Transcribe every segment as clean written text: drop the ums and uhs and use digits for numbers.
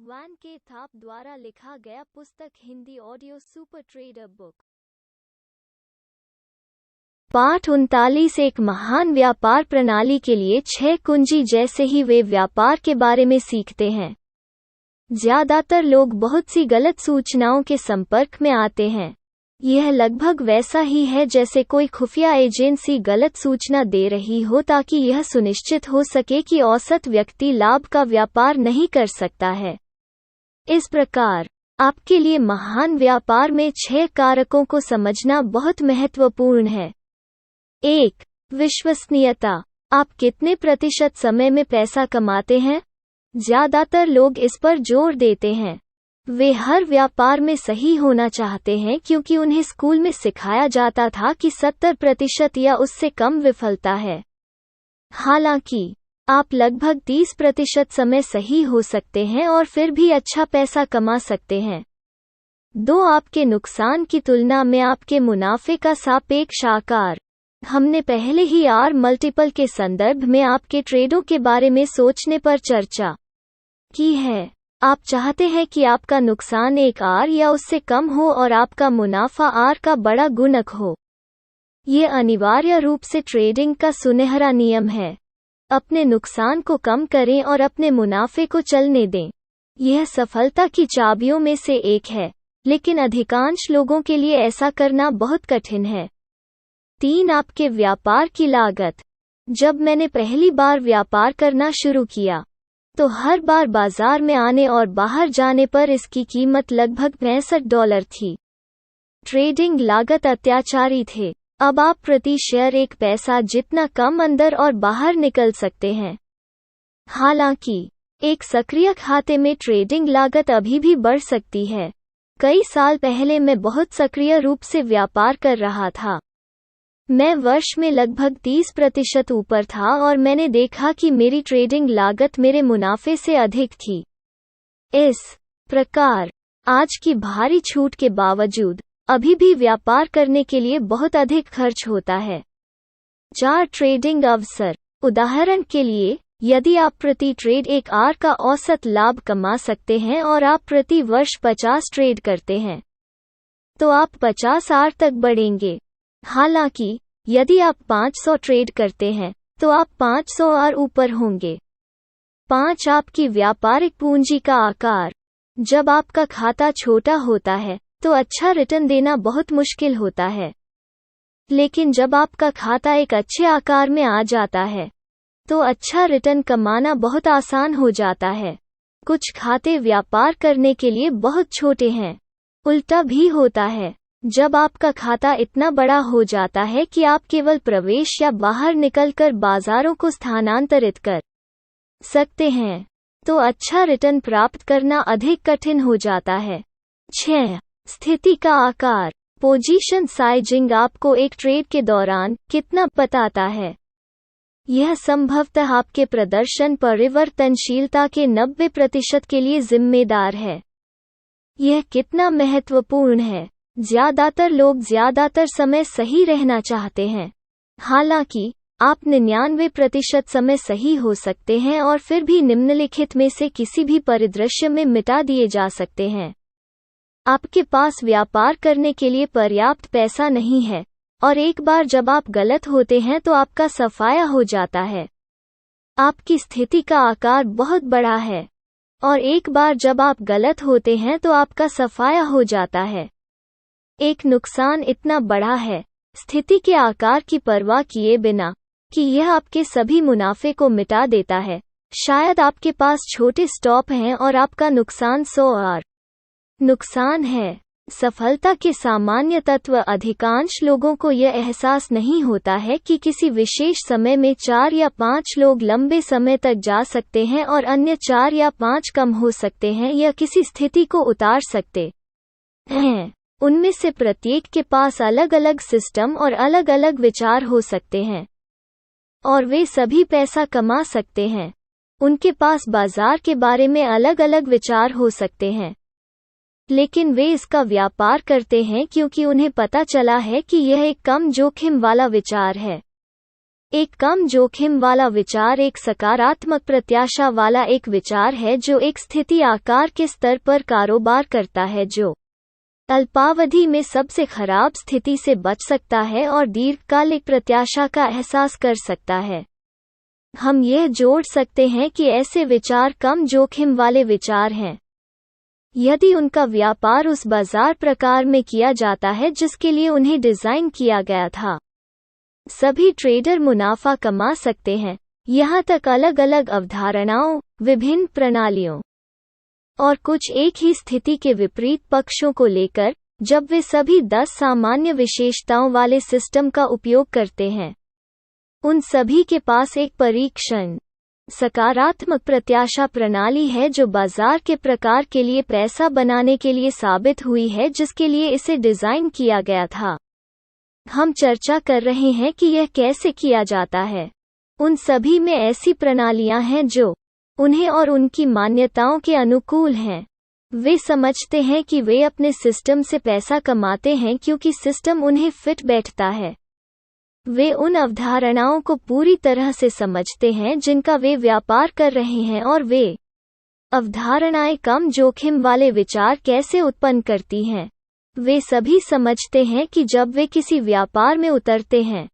वान के थाप द्वारा लिखा गया पुस्तक Hindi audio super trader book. पाठ 39। एक महान व्यापार प्रणाली के लिए 6 कुंजी। जैसे ही वे व्यापार के बारे में सीखते हैं, ज्यादातर लोग बहुत सी गलत सूचनाओं के संपर्क में आते हैं। यह लगभग वैसा ही है जैसे कोई खुफिया एजेंसी गलत सूचना दे रही हो ताकि यह सुनिश्चित हो सके कि औसत व्यक्ति लाभ का व्यापार नहीं कर सकता है। इस प्रकार आपके लिए महान व्यापार में 6 कारकों को समझना बहुत महत्वपूर्ण है। 1. विश्वसनीयता। आप कितने प्रतिशत समय में पैसा कमाते हैं? ज्यादातर लोग इस पर जोर देते हैं। वे हर व्यापार में सही होना चाहते हैं क्योंकि उन्हें स्कूल में सिखाया जाता था कि 70% या उससे कम विफलता है। हालांकि आप लगभग 30% समय सही हो सकते हैं और फिर भी अच्छा पैसा कमा सकते हैं। 2. आपके नुकसान की तुलना में आपके मुनाफे का सापेक्ष आकार। हमने पहले ही आर मल्टीपल के संदर्भ में आपके ट्रेडों के बारे में सोचने पर चर्चा की है। आप चाहते हैं कि आपका नुकसान 1 आर या उससे कम हो और आपका मुनाफा आर का बड़ा गुणक हो। ये अनिवार्य रूप से ट्रेडिंग का सुनहरा नियम है। अपने नुकसान को कम करें और अपने मुनाफे को चलने दें। यह सफलता की चाबियों में से एक है, लेकिन अधिकांश लोगों के लिए ऐसा करना बहुत कठिन है। 3. आपके व्यापार की लागत। जब मैंने पहली बार व्यापार करना शुरू किया, तो हर बार बाजार में आने और बाहर जाने पर इसकी कीमत लगभग $65 थी। ट्रेडिंग लागत अत्याचारी थे। अब आप प्रति शेयर 1 पैसा जितना कम अंदर और बाहर निकल सकते हैं। हालांकि एक सक्रिय खाते में ट्रेडिंग लागत अभी भी बढ़ सकती है। कई साल पहले मैं बहुत सक्रिय रूप से व्यापार कर रहा था। मैं वर्ष में लगभग 30% ऊपर था और मैंने देखा कि मेरी ट्रेडिंग लागत मेरे मुनाफे से अधिक थी। इस प्रकार आज की भारी छूट के बावजूद अभी भी व्यापार करने के लिए बहुत अधिक खर्च होता है। 4. ट्रेडिंग अवसर। उदाहरण के लिए, यदि आप प्रति ट्रेड 1 आर का औसत लाभ कमा सकते हैं और आप प्रति वर्ष 50 ट्रेड करते हैं, तो आप 50 आर तक बढ़ेंगे। हालांकि यदि आप 500 ट्रेड करते हैं, तो आप 500 आर ऊपर होंगे। 5. आपकी व्यापारिक पूंजी का आकार। जब आपका खाता छोटा होता है, तो अच्छा रिटर्न देना बहुत मुश्किल होता है। लेकिन जब आपका खाता एक अच्छे आकार में आ जाता है, तो अच्छा रिटर्न कमाना बहुत आसान हो जाता है। कुछ खाते व्यापार करने के लिए बहुत छोटे हैं। उल्टा भी होता है। जब आपका खाता इतना बड़ा हो जाता है कि आप केवल प्रवेश या बाहर निकलकर बाजारों को स्थानांतरित कर सकते हैं, तो अच्छा रिटर्न प्राप्त करना अधिक कठिन हो जाता है। 6. स्थिति का आकार। पोजीशन साइजिंग आपको एक ट्रेड के दौरान कितना बताता है। यह संभवतः आपके प्रदर्शन परिवर्तनशीलता के 90% के लिए जिम्मेदार है। यह कितना महत्वपूर्ण है? ज्यादातर लोग ज्यादातर समय सही रहना चाहते हैं। हालांकि आप 99% समय सही हो सकते हैं और फिर भी निम्नलिखित में से किसी भी परिदृश्य में मिटा दिए जा सकते हैं। आपके पास व्यापार करने के लिए पर्याप्त पैसा नहीं है, और एक बार जब आप गलत होते हैं तो आपका सफाया हो जाता है। आपकी स्थिति का आकार बहुत बड़ा है, और एक बार जब आप गलत होते हैं तो आपका सफाया हो जाता है। एक नुकसान इतना बड़ा है, स्थिति के आकार की परवाह किए बिना, कि यह आपके सभी मुनाफे को मिटा देता है। शायद आपके पास छोटे स्टॉप हैं और आपका नुकसान 100 आर नुकसान है। सफलता के सामान्य तत्व। अधिकांश लोगों को यह एहसास नहीं होता है कि किसी विशेष समय में 4 या 5 लोग लंबे समय तक जा सकते हैं और अन्य 4 या 5 कम हो सकते हैं या किसी स्थिति को उतार सकते हैं। उनमें से प्रत्येक के पास अलग अलग सिस्टम और अलग अलग विचार हो सकते हैं, और वे सभी पैसा कमा सकते हैं। उनके पास बाजार के बारे में अलग अलग विचार हो सकते हैं, लेकिन वे इसका व्यापार करते हैं क्योंकि उन्हें पता चला है कि यह एक कम जोखिम वाला विचार है। एक कम जोखिम वाला विचार एक सकारात्मक प्रत्याशा वाला एक विचार है जो एक स्थिति आकार के स्तर पर कारोबार करता है जो अल्पावधि में सबसे खराब स्थिति से बच सकता है और दीर्घकालिक प्रत्याशा का एहसास कर सकता है। हम यह जोड़ सकते हैं कि ऐसे विचार कम जोखिम वाले विचार हैं यदि उनका व्यापार उस बाजार प्रकार में किया जाता है जिसके लिए उन्हें डिजाइन किया गया था। सभी ट्रेडर मुनाफा कमा सकते हैं, यहाँ तक अलग अलग अवधारणाओं, विभिन्न प्रणालियों और कुछ एक ही स्थिति के विपरीत पक्षों को लेकर, जब वे सभी 10 सामान्य विशेषताओं वाले सिस्टम का उपयोग करते हैं। उन सभी के पास एक परीक्षण सकारात्मक प्रत्याशा प्रणाली है जो बाजार के प्रकार के लिए पैसा बनाने के लिए साबित हुई है जिसके लिए इसे डिजाइन किया गया था। हम चर्चा कर रहे हैं कि यह कैसे किया जाता है। उन सभी में ऐसी प्रणालियां हैं जो उन्हें और उनकी मान्यताओं के अनुकूल हैं। वे समझते हैं कि वे अपने सिस्टम से पैसा कमाते हैं क्योंकि सिस्टम उन्हें फिट बैठता है। वे उन अवधारणाओं को पूरी तरह से समझते हैं जिनका वे व्यापार कर रहे हैं और वे अवधारणाएं कम जोखिम वाले विचार कैसे उत्पन्न करती हैं। वे सभी समझते हैं कि जब वे किसी व्यापार में उतरते हैं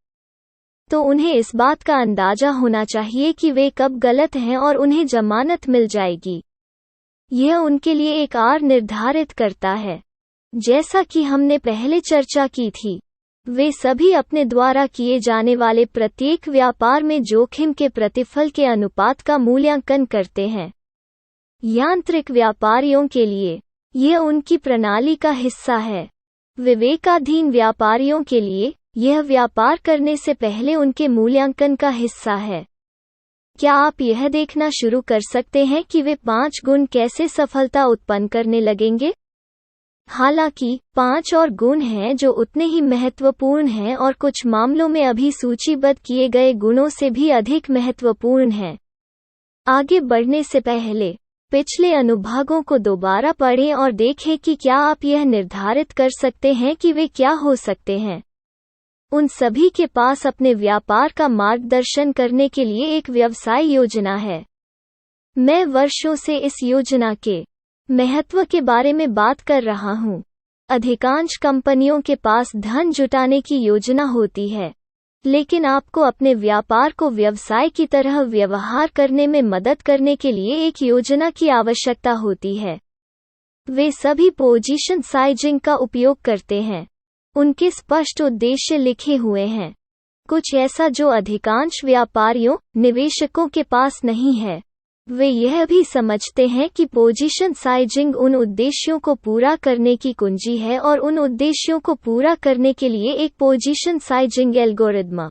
तो उन्हें इस बात का अंदाजा होना चाहिए कि वे कब गलत हैं और उन्हें जमानत मिल जाएगी। यह उनके लिए एक आर निर्धारित करता है। जैसा कि हमने पहले चर्चा की थी, वे सभी अपने द्वारा किए जाने वाले प्रत्येक व्यापार में जोखिम के प्रतिफल के अनुपात का मूल्यांकन करते हैं। यांत्रिक व्यापारियों के लिए यह उनकी प्रणाली का हिस्सा है। विवेकाधीन व्यापारियों के लिए यह व्यापार करने से पहले उनके मूल्यांकन का हिस्सा है। क्या आप यह देखना शुरू कर सकते हैं कि वे 5 गुण कैसे सफलता उत्पन्न करने लगेंगे? हालांकि 5 और गुण हैं जो उतने ही महत्वपूर्ण हैं और कुछ मामलों में अभी सूचीबद्ध किए गए गुणों से भी अधिक महत्वपूर्ण हैं। आगे बढ़ने से पहले पिछले अनुभागों को दोबारा पढ़ें और देखें कि क्या आप यह निर्धारित कर सकते हैं कि वे क्या हो सकते हैं। उन सभी के पास अपने व्यापार का मार्गदर्शन करने के लिए एक व्यवसाय योजना है। मैं वर्षों से इस योजना के महत्व के बारे में बात कर रहा हूँ। अधिकांश कंपनियों के पास धन जुटाने की योजना होती है, लेकिन आपको अपने व्यापार को व्यवसाय की तरह व्यवहार करने में मदद करने के लिए एक योजना की आवश्यकता होती है। वे सभी पोजीशन साइजिंग का उपयोग करते हैं। उनके स्पष्ट उद्देश्य लिखे हुए हैं, कुछ ऐसा जो अधिकांश व्यापारियों, निवेशकों के पास नहीं है। वे यह भी समझते हैं कि पोजीशन साइजिंग उन उद्देश्यों को पूरा करने की कुंजी है और उन उद्देश्यों को पूरा करने के लिए एक पोजीशन साइजिंग एल्गोरिदम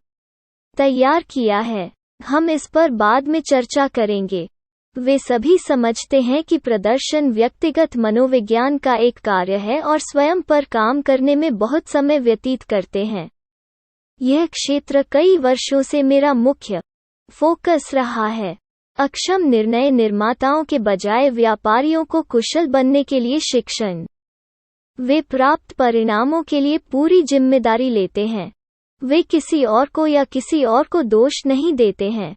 तैयार किया है। हम इस पर बाद में चर्चा करेंगे। वे सभी समझते हैं कि प्रदर्शन व्यक्तिगत मनोविज्ञान का एक कार्य है और स्वयं पर काम करने में बहुत समय व्यतीत करते हैं। यह क्षेत्र कई वर्षों से मेरा मुख्य फोकस रहा है। अक्षम निर्णय निर्माताओं के बजाय व्यापारियों को कुशल बनने के लिए शिक्षण। वे प्राप्त परिणामों के लिए पूरी जिम्मेदारी लेते हैं। वे किसी और को या किसी और को दोष नहीं देते हैं।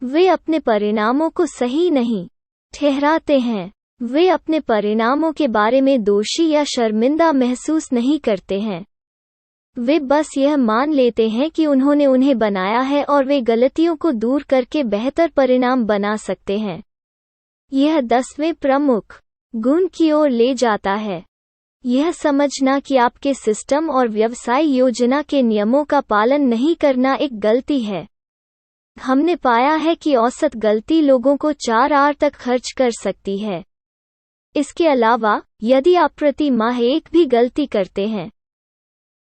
वे अपने परिणामों को सही नहीं ठहराते हैं। वे अपने परिणामों के बारे में दोषी या शर्मिंदा महसूस नहीं करते हैं। वे बस यह मान लेते हैं कि उन्होंने उन्हें बनाया है और वे गलतियों को दूर करके बेहतर परिणाम बना सकते हैं। यह 10वें प्रमुख गुण की ओर ले जाता है। यह समझना कि आपके सिस्टम और व्यवसाय योजना के नियमों का पालन नहीं करना एक गलती है। हमने पाया है कि औसत गलती लोगों को 4 आर तक खर्च कर सकती है। इसके अलावा, यदि आप प्रति माह एक भी गलती करते हैं,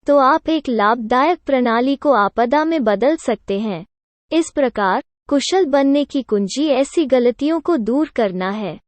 तो आप एक लाभदायक प्रणाली को आपदा में बदल सकते हैं। इस प्रकार, कुशल बनने की कुंजी ऐसी गलतियों को दूर करना है।